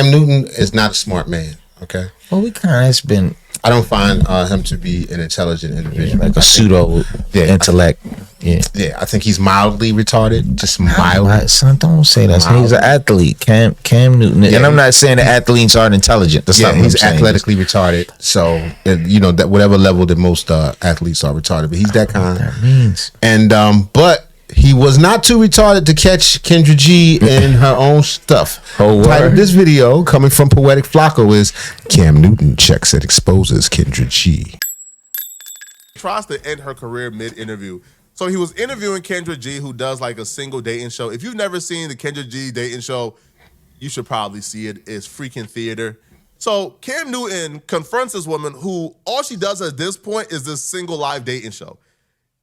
Cam Newton is not a smart man. Okay. Well, we kind of been. I don't find him to be an intelligent individual. Like a pseudo intellect. Yeah, I think he's mildly retarded. Just mildly. Son, don't say that. He's an athlete. Cam Newton. And I'm not saying that athletes aren't intelligent. That's not what he's athletically retarded. So, that whatever level that most athletes are retarded, but he's that kind. That means. And but he was not too retarded to catch Kendra G in her own stuff. Oh, title of this video, coming from Poetic Flacco, is Cam Newton checks and exposes Kendra G. Tries to end her career mid-interview. So he was interviewing Kendra G, who does like a single dating show. If you've never seen the Kendra G dating show, you should probably see it. It's freaking theater. So Cam Newton confronts this woman who all she does at this point is this single live dating show.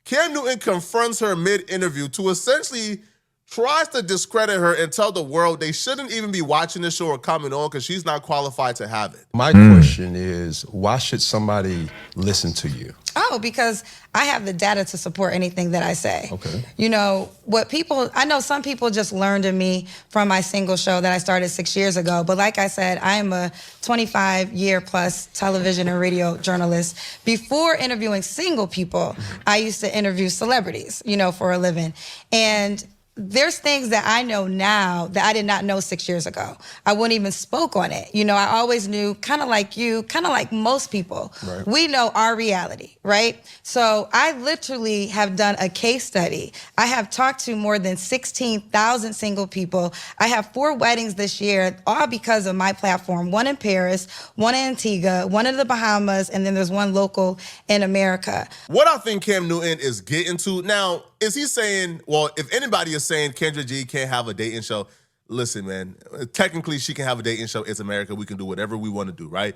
Cam Newton confronts her mid-interview to essentially tries to discredit her and tell the world they shouldn't even be watching the show or coming on because she's not qualified to have it. My question is, why should somebody listen to you? Oh, because I have the data to support anything that I say. Okay. I know some people just learned of me from my single show that I started 6 years ago. But like I said, I am a 25-year plus television and radio journalist. Before interviewing single people, I used to interview celebrities, for a living. And there's things that I know now that I did not know 6 years ago. I wouldn't even spoke on it. I always knew, kind of like you, kind of like most people, right. We know our reality, right? So I literally have done a case study. I have talked to more than 16,000 single people. I have 4 weddings this year, all because of my platform. One in Paris, one in Antigua, one in the Bahamas, and then there's one local in America. What I think Cam Newton is getting to now, is he saying, well, if anybody is saying Kendra G can't have a dating show, listen, man, technically she can have a dating show. It's America. We can do whatever we want to do, right?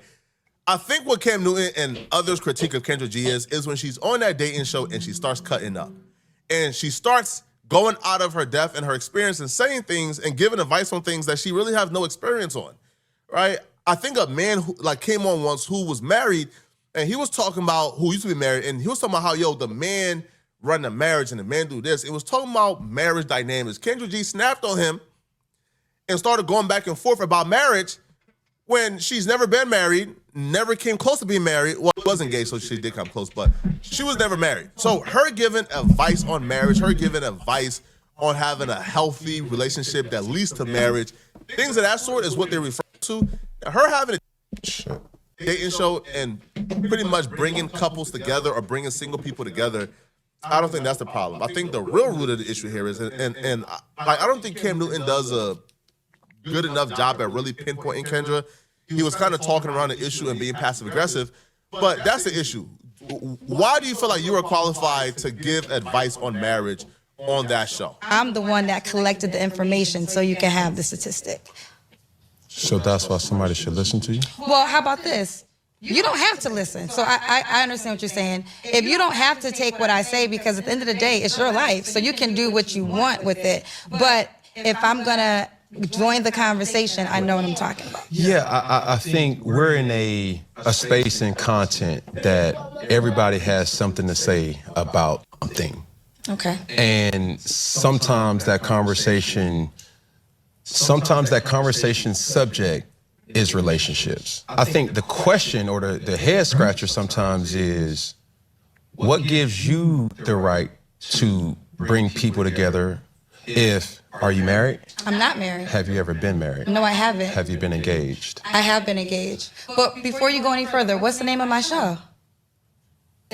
I think what Cam Newton and others' critique of Kendra G is when she's on that dating show and she starts cutting up. And she starts going out of her depth and her experience and saying things and giving advice on things that she really has no experience on, right? I think a man who came on once who was married, and he was talking about who used to be married, and he was talking about how, the man run a marriage and the man do this. It was talking about marriage dynamics. Kendra G snapped on him and started going back and forth about marriage when she's never been married, never came close to being married. Well, was engaged, so she did come close, but she was never married. So her giving advice on marriage, her giving advice on having a healthy relationship that leads to marriage, things of that sort is what they refer to. Her having a dating show and pretty much bringing couples together or bringing single people together, I don't think that's the problem. I think the real root of the issue here is, and I don't think Cam Newton does a good enough job at really pinpointing Kendra. He was kind of talking around the issue and being passive aggressive, but that's the issue. Why do you feel like you are qualified to give advice on marriage on that show? I'm the one that collected the information so you can have the statistic. So that's why somebody should listen to you? Well, how about this? You don't have to listen. So I understand what you're saying. If you don't have to take what I say, because at the end of the day, it's your life. So you can do what you want with it. But if I'm going to join the conversation, I know what I'm talking about. Yeah, I think we're in a space in content that everybody has something to say about something. Okay. And sometimes that conversation subject is relationships. I think the question or the head scratcher sometimes is, what gives you the right to bring people together? Are you married? I'm not married. Have you ever been married? No, I haven't. Have you been engaged? I have been engaged. But before you go any further, what's the name of my show?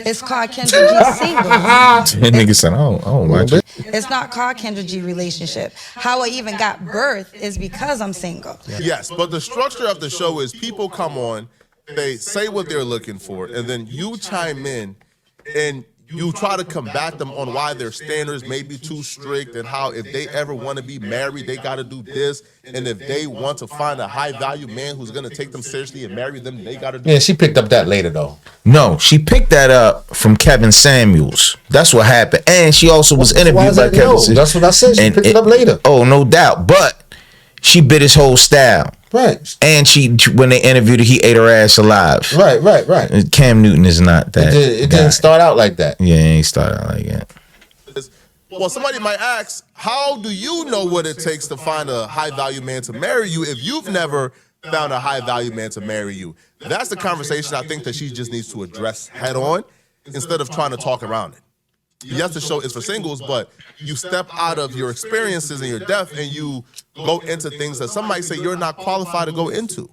It's called Kendra G Single. Nigga said, oh, watch it. It's not called Kendra G Relationship. How I even got birth is because I'm single. Yes, but the structure of the show is people come on, they say what they're looking for, and then you chime in and you try to combat them on why their standards may be too strict and how if they ever want to be married, they got to do this. And if they want to find a high-value man who's going to take them seriously and marry them, they got to do Yeah, she picked up that later, though. No, she picked that up from Kevin Samuels. That's what happened. And she also was interviewed by Kevin Samuels. That's what I said. She picked it up later. Oh, no doubt. But she bit his whole style. Right. And when they interviewed her, he ate her ass alive. Right. Cam Newton is not that. It didn't start out like that. Yeah, it ain't start out like that. Well, somebody might ask, how do you know what it takes to find a high-value man to marry you if you've never found a high value man to marry you. That's the conversation I think that she just needs to address head on instead of trying to talk around it. Yes, the show is for singles, but you step out of your experiences and your depth and you go into things that some might say you're not qualified to go into.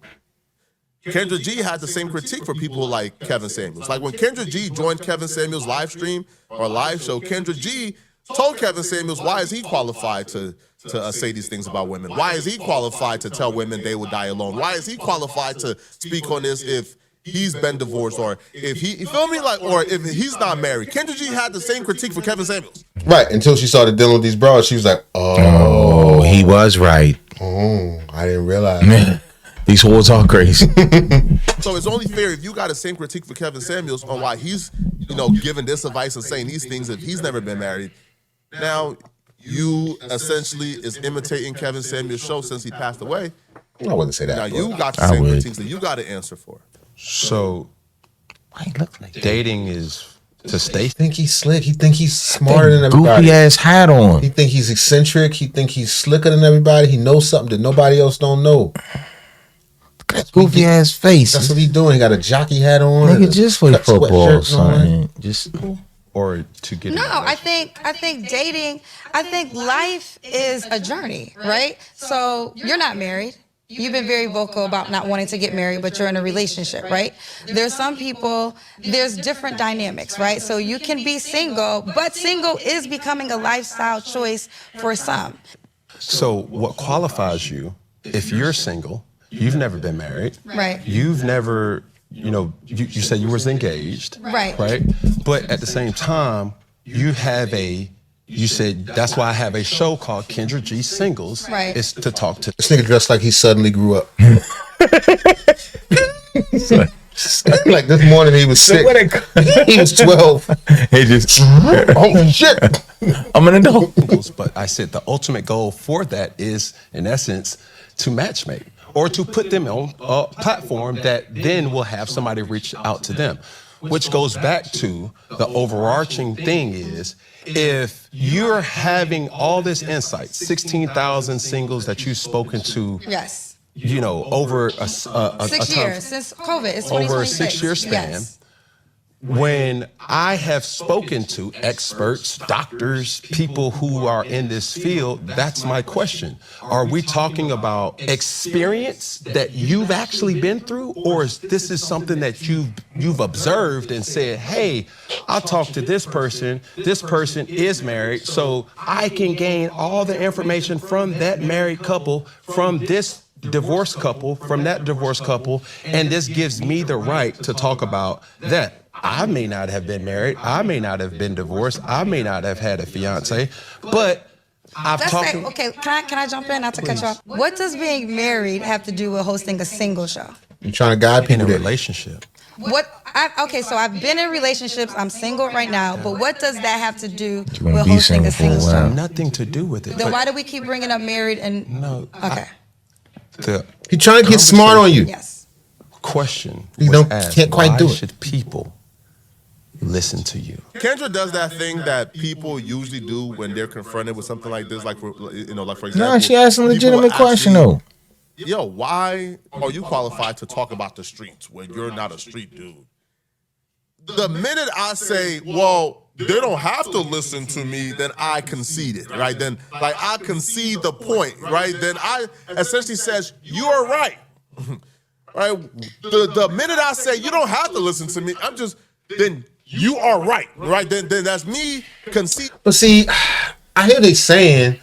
Kendra G had the same critique for people like Kevin Samuels. Like when Kendra G joined Kevin Samuels' live stream or live show, Kendra G told Kevin Samuels, why is he qualified to say these things about women? Why is he qualified to tell women they will die alone? Why is he qualified to speak on this if he's been divorced or if he, you feel me? Like, or if he's not married? Kendra G had the same critique for Kevin Samuels. Right, until she started dealing with these bras, she was like, Oh, he was right. oh, I didn't realize. These whores are crazy. So it's only fair if you got the same critique for Kevin Samuels on why he's, giving this advice and saying these things if he's never been married. Now, you essentially is imitating Kevin Samuels' show since he passed away. I wouldn't say that. Now, but you got the same critiques that you got to answer for. So dating is to stay. He think he's slick. He think he's smarter than everybody. Goofy ass hat on. He think he's eccentric. He think he's slicker than everybody. He knows something that nobody else don't know. That goofy ass face. That's what he doing. He got a jockey hat on. Nigga, just play cut football or sweatshirts on. something. Just Or to get No, I think dating, I think life is a journey, right? So you're not married. You've been very vocal about not wanting to get married, but you're in a relationship, right? There's some people, there's different dynamics, right? So you can be single, but single is becoming a lifestyle choice for some. So what qualifies you if you're single? You've never been married. Right. You've never, you said you was engaged. Right. Right. But at the same time, you said that's why I have a show called Kendra G Singles. Right. It's to talk to. This nigga dressed like he suddenly grew up. Like this morning he was sick. He was 12. He just Oh shit. I'm an adult. But I said the ultimate goal for that is, in essence, to matchmake or to put them on a platform that then will have somebody reach out to them. Which goes back to the overarching thing is, if you're having all this insight, 16,000 singles that you've spoken to, Yes. Over a 6 years since COVID. It's over a 2026. 6-year span. Yes. When I have spoken to experts, doctors, people who are in this field, that's my question. Are we talking about experience that you've actually been through, or is this something that you've observed and said, hey, I talked to this person is married, so I can gain all the information from that married couple, from this divorced couple, from that divorced couple, and this gives me the right to talk about that. I may not have been married. I may not have been divorced. I may not have had a fiance, but I've talked. Okay, can I jump in? Not to cut you off. What does being married have to do with hosting a single show? You trying to guide in people a there. relationship. Okay, so I've been in relationships. I'm single right now, but what does that have to do wanna with be hosting a single for a single while. show? Nothing to do with it. Then but why do we keep bringing up married and? No. Okay. The He trying to get smart on you. Yes. question You was don't- asked, can't quite why do it. should people listen to you? Kendra does that thing that people usually do when they're confronted with something like this, like for example. No, she asked a people legitimate question actually- though. Yo, why are you qualified to talk about the streets when you're not a street dude? The minute I say, well, they don't have to listen to me, then I conceded, right? Then, like, I concede the point, right? Then I essentially says, you're right, right? The minute I say, you don't have to listen to me, then you are right, right? Then that's me conceding. But see, I hear they saying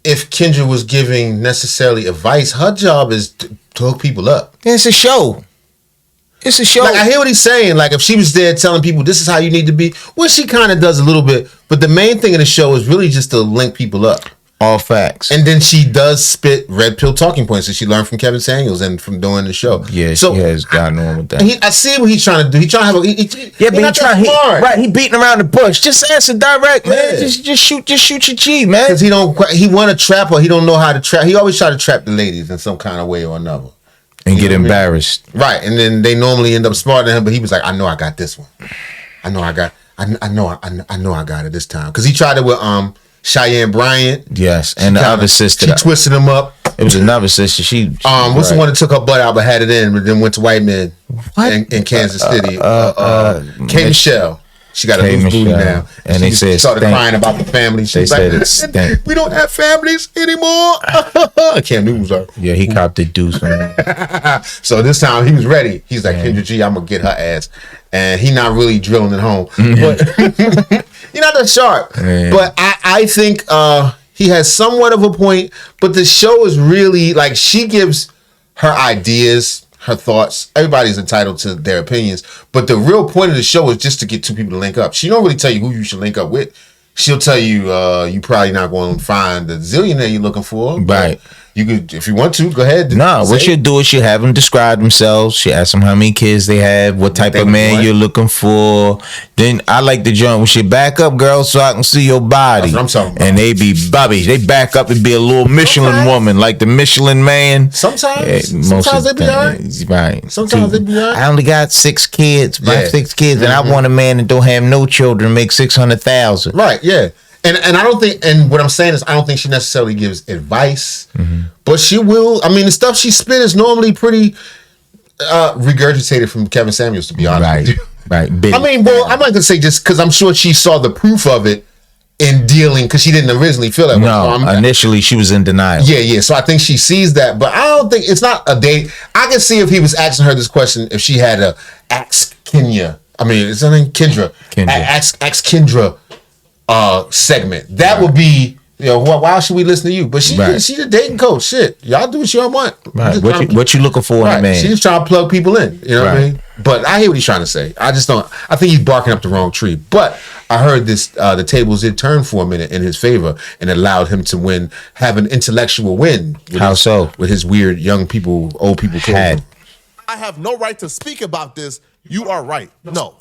if Kendra was giving necessarily advice, her job is to hook people up. It's a show. It's a show. Like I hear what he's saying. Like if she was there telling people this is how you need to be, well, she kind of does a little bit. But the main thing of the show is really just to link people up. All facts. And then she does spit red pill talking points that she learned from Kevin Samuels and from doing the show. Yeah, so, she has gotten on with that. I see what he's trying to do. He's trying to have He beating around the bush. Just answer direct, man. Yeah. Just shoot your G, man. Because he want to trap her. He don't know how to trap. He always try to trap the ladies in some kind of way or another. And get know what I mean? embarrassed. Right. And then they normally end up smarter than him, but he was like, I know I got this one. I know I got it this time. Because he tried it with Cheyenne Bryant. Yes, and the other sister. She twisted him up. It was another sister. She what's the one that took her butt out but had it in, but then went to white men in Kansas City? K. Michelle. She got a loose booty now. And they said started crying about the family. She was like, we don't have families anymore. Cam Newton was her. Yeah, he copped the deuce from that. So this time he was ready. He's like, Kendra G, I'm gonna get her ass. And he not really drilling it home. But you're not that sharp. But I think he has somewhat of a point. But the show is really like, she gives her ideas, her thoughts. Everybody's entitled to their opinions, but the real point of the show is just to get two people to link up. She don't really tell you who you should link up with. She'll tell you you probably not going to find the zillionaire you're looking for. Right. You could, if you want to, go ahead. No, what she'll do is she'll have them describe themselves. She ask them how many kids they have, what type of man you're looking for. Then I like the joint when she back up, girl, so I can see your body. That's what I'm talking about. And they be bubbies. They back up and be a little Michelin woman, like the Michelin man. Sometimes they be all right. Right. Sometimes they be all right. I only got 6 kids, six kids, and I want a man that don't have no children, make 600,000. Right. Yeah. And I don't think, and what I'm saying is, I don't think she necessarily gives advice, but she will. I mean, the stuff she spit is normally pretty regurgitated from Kevin Samuels, to be honest with you. Right. I mean, well, I'm not gonna say just because I'm sure she saw the proof of it in dealing, because she didn't originally feel that way. No, initially she was in denial. Yeah. So I think she sees that, but I don't think it's not a date. I can see if he was asking her this question, if she had a ask Kenya. I mean, it's her name Kendra. Ask Kendra segment. That would be, why should we listen to you? But she's a dating coach. Shit, y'all do what y'all want. Right. What you looking for in a man? She's just trying to plug people in. You know what I mean? But I hear what he's trying to say. I just don't. I think he's barking up the wrong tree. But I heard this. The tables did turn for a minute in his favor, and it allowed him to have an intellectual win. With his weird young people, old people had. I have no right to speak about this. You are right. No,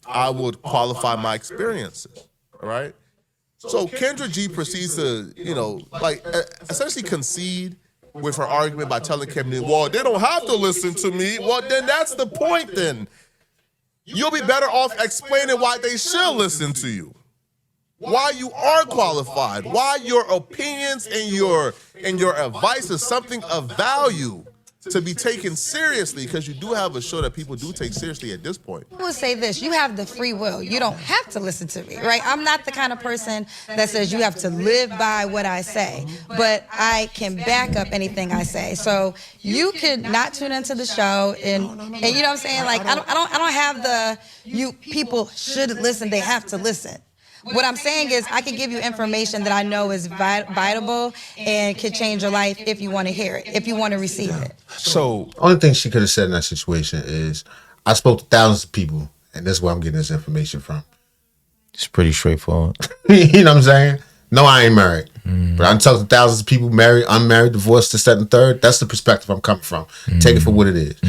I would qualify my experiences. All right. So Kendra G proceeds to, essentially concede with her argument by telling Kevin Newton, well, they don't have to listen to me. Well, then that's the point then. You'll be better off explaining why they should listen to you. Why you are qualified. Why your opinions and your advice is something of value to be taken seriously, because you do have a show that people do take seriously at this point. I will say this, you have the free will. You don't have to listen to me, right? I'm not the kind of person that says you have to live by what I say, but I can back up anything I say. So you could not tune into the show and you know what I'm saying? Like, I don't have people should listen, they have to listen. What I'm saying is I can give you information that I know is vitable and could change your life if you want to hear it, if you want to receive it. So, only thing she could have said in that situation is, I spoke to thousands of people, and this is where I'm getting this information from. It's pretty straightforward. You know what I'm saying? No, I ain't married. But I'm talking to thousands of people, married, unmarried, divorced, this, that, and third. That's the perspective I'm coming from. Take it for what it is.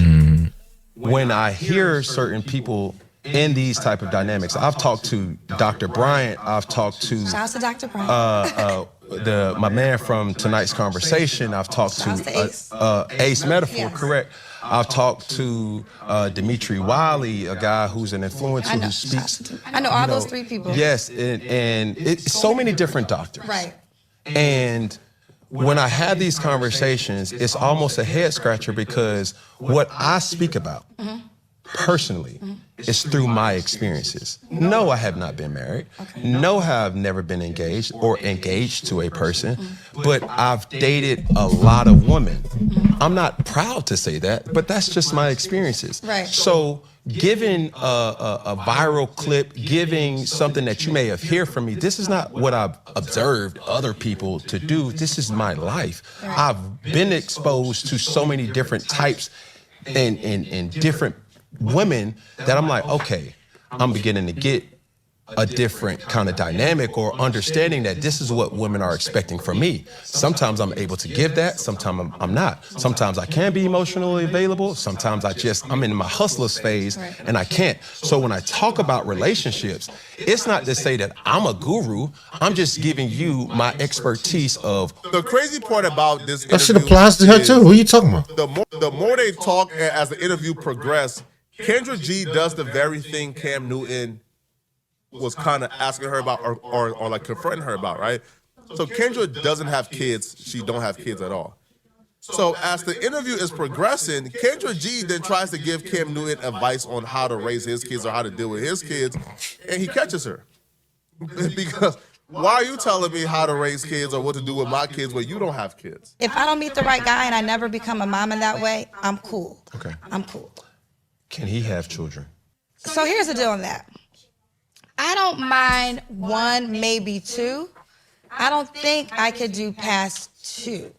When I hear certain people in these type of dynamics, I've talked to Dr. Bryant. I've talked to shout out to Dr. Bryant. My man from tonight's conversation. I've talked to Ace Metaphor, correct. I've talked to Dimitri Wiley, a guy who's an influencer who speaks. I know all those 3 people. Yes, and it's so many different doctors. Right. And when I have these conversations, it's almost a head scratcher, because what I speak about personally is through my experiences. No, I have not been married. No, I have never been engaged or engaged to a person, but I've dated a lot of women. I'm not proud to say that, but that's just my experiences. Right. So giving a viral clip, giving something that you may have heard from me, this is not what I've observed other people to do. This is my life. I've been exposed to so many different types and different women that I'm like, okay, I'm beginning to get a different kind of dynamic or understanding that this is what women are expecting from me. Sometimes I'm able to give that, sometimes I'm not. Sometimes I can be emotionally available, sometimes I'm in my hustler's phase and I can't. So when I talk about relationships, it's not to say that I'm a guru, I'm just giving you my expertise of. The crazy part about this that shit applies to her too. Who are you talking about? The more they talk as the interview progressed, Kendra G does the very thing Cam Newton was kind of asking her about or like confronting her about, right? So Kendra doesn't have kids. She don't have kids at all. So as the interview is progressing, Kendra G then tries to give Cam Newton advice on how to raise his kids or how to deal with his kids, and he catches her. Because why are you telling me how to raise kids or what to do with my kids when you don't have kids? If I don't meet the right guy and I never become a mom in that way, I'm cool. Okay. I'm cool. Can he have children? So here's the deal on that. I don't mind 1, maybe 2. I don't think I could do past 2.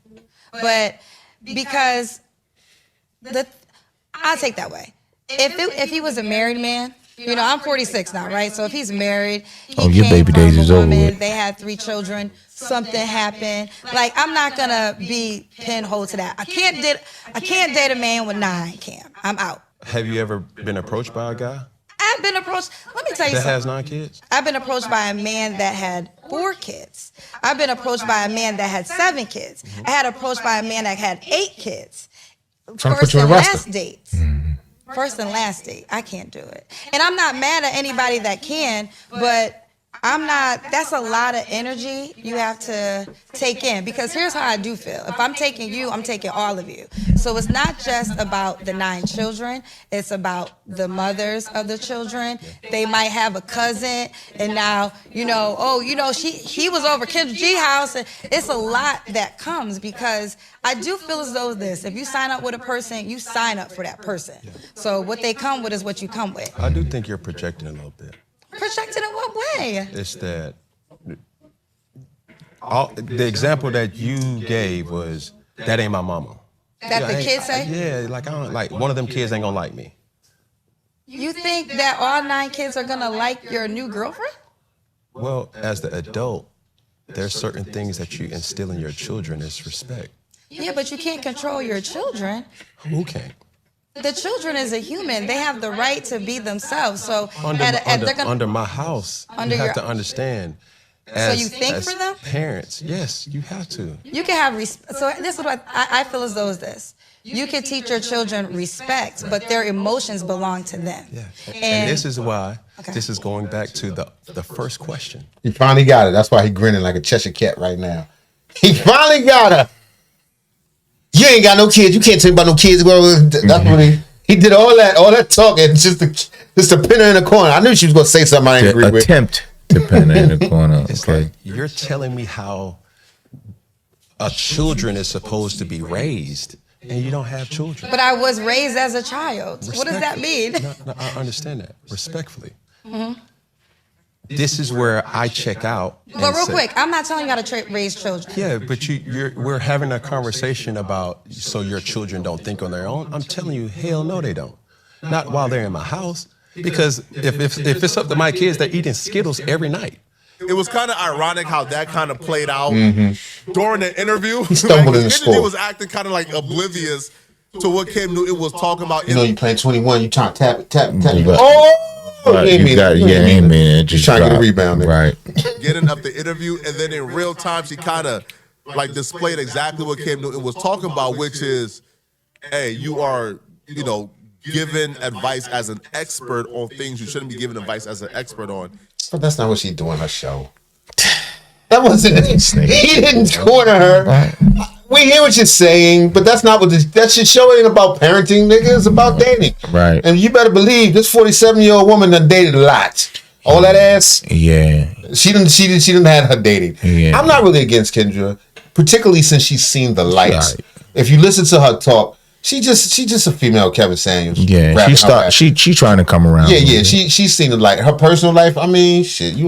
But because I'll take that way. If he was a married man, you know, I'm 46 now, right? So if he's married, your baby days is over with. They had 3 children, something happened. Like, I'm not gonna be pinholed to that. I can't date a man with 9, Cam. I'm out. Have you ever been approached by a guy I've been approached. Let me tell you that something. has 9 kids? I've been approached by a man that had 4 kids. I've been approached by a man that had 7 kids. I had approached by a man that had 8 kids. Trying to put you on the roster. Last dates. First and last date. I can't do it. And I'm not mad at anybody that can, but that's a lot of energy you have to take in, because here's how I do feel. If I'm taking you, I'm taking all of you. So it's not just about the 9 children. It's about the mothers of the children. They might have a cousin, and now, he was over Kendra G house. And it's a lot that comes, because I do feel as though if you sign up with a person, you sign up for that person. So what they come with is what you come with. I do think you're projecting a little bit. Projected in what way? It's that the example that you gave was, that ain't my mama. That the kids say? Yeah, like, I don't, like, one of them kids ain't gonna like me. You think that all 9 kids are gonna like your new girlfriend? Well, as the adult, there's certain things that you instill in your children as respect. Yeah, but you can't control your children. Who can? The children is a human. They have the right to be themselves. So Under my house, you have to understand. So you think for them? Parents, yes, you have to. You can have respect. So this is what I feel as though is this. You can teach your children respect, but their emotions belong to them. Yeah. And this is why, this is going back to the first question. He finally got it. That's why he grinning like a Cheshire cat right now. He finally got her. You ain't got no kids. You can't tell me about no kids. Well, that's what he did all that talking just to pin her in the corner. I knew she was going to say something I didn't agree with. Attempt to pin her in the corner. It's like, you're telling me how a children is supposed to be raised, and you don't have children. But I was raised as a child. What does that mean? No, I understand that. Respectfully. Mm-hmm. This is where I check out. But real quick, I'm not telling you how to raise children. Yeah, but we're having a conversation about, so your children don't think on their own. I'm telling you, hell no, they don't. Not while they're in my house. Because if it's up to my kids, they're eating Skittles every night. It was kind of ironic how that kind of played out during the interview. He stumbled in the store. He was acting kind of like oblivious to what Cam Newton was talking about. You know, you playing 21, you trying to tap. Right, Just trying to get a rebound there. Right. Getting up the interview, and then in real time, she kind of like displayed exactly what Cam Newton was talking about, which is, hey, you are, giving advice as an expert on things you shouldn't be giving advice as an expert on. But that's not what she's doing her show. That wasn't. He didn't corner her. We hear what you're saying, but that's not what that show ain't about parenting, nigga. It's about dating. Right. And you better believe this 47-year-old woman done dated a lot. All that ass. Yeah. She didn't have her dating. Yeah. I'm not really against Kendra, particularly since she's seen the lights. Right. If you listen to her talk, she just a female Kevin Samuels. Yeah. She trying to come around. Yeah. She's seen the light. Her personal life. I mean, shit.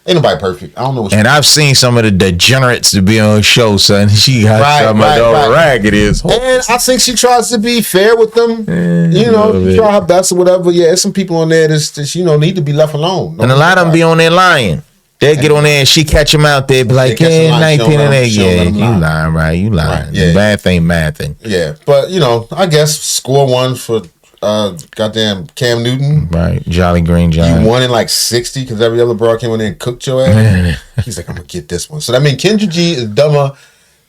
Ain't nobody perfect. I don't know what. And I've seen some of the degenerates to be on her show, son. She got some of the ragged. And I think she tries to be fair with them. Try her best or whatever. Yeah, there's some people on there that need to be left alone. And a lot of them be on there lying. They get on there and she catch them out there, be like, yeah, 19 and 8, yeah, you lying, right? You lying. Right, yeah. Math ain't mathing. Yeah, but I guess score 1 for goddamn Cam Newton. Right, Jolly Green Giant. You won in like 60 because every other broad came in there and cooked your ass. He's like, I'm gonna get this one. So that means Kendra G is dumber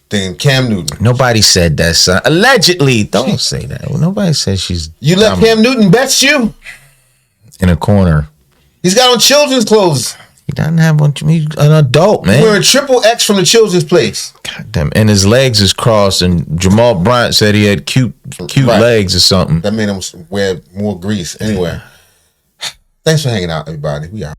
than Cam Newton. Nobody said that, son. Allegedly, don't say that. Nobody said she's. You let Cam Newton bet you in a corner. He's got on children's clothes. He doesn't have one. He's an adult, man. We're a triple X from the children's place. God damn. And his legs is crossed. And Jamal Bryant said he had cute legs or something. That made him wear more grease. Anyway, thanks for hanging out, everybody. We out.